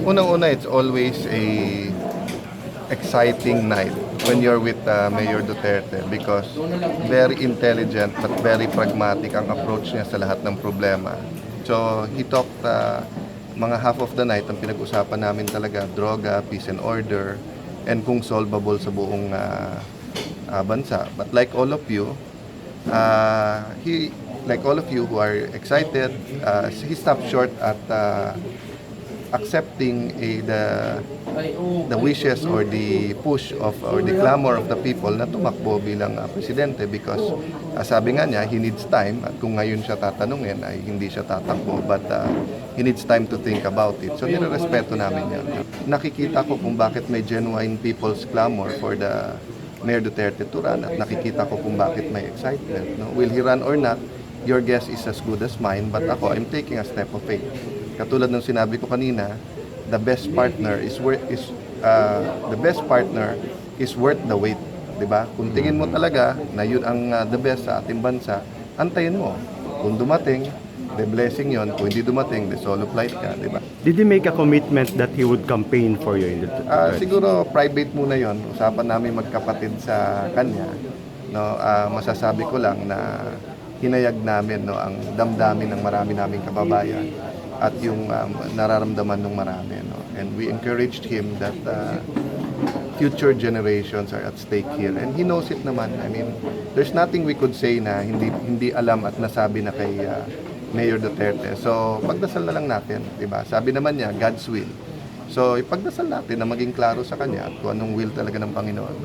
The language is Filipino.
Unang-una, it's always a exciting night when you're with Mayor Duterte because very intelligent but very pragmatic ang approach niya sa lahat ng problema. So he talked mga half of the night ang pinag-usapan namin talaga droga, peace and order, and kung solvable sa buong bansa. But like all of you, who are excited, he stopped short at accepting the wishes or the push of or the clamor of the people na tumakbo bilang presidente because sabi nga niya he needs time at kung ngayon siya tatanungin ay hindi siya tatakbo but he needs time to think about it. So nirerespeto namin yan. Nakikita ko kung bakit may genuine people's clamor for the Mayor Duterte to run at nakikita ko kung bakit may excitement. No? Will he run or not? Your guess is as good as mine but ako, I'm taking a step of faith. Katulad ng sinabi ko kanina, the best partner is worth the wait, 'di ba? Kung tingin mo talaga na yun ang the best sa ating bansa, antayin mo. Kung dumating, the blessing yon. Kung hindi dumating, the solo flight ka, 'di ba? Did he make a commitment that he would campaign for you in the Siguro private muna yon. Usapan namin magkapatid sa kanya. No, masasabi ko lang na hinayag namin no ang damdamin ng marami naming kababayan at yung nararamdaman ng marami no. And we encouraged him that future generations are at stake here and he knows it naman. I mean, there's nothing we could say na hindi alam at nasabi na kay Mayor Duterte. So pagdasal na lang natin, 'di ba? Sabi naman niya, God's will. So ipagdasal natin na maging klaro sa kanya at kung anong will talaga ng Panginoon. No?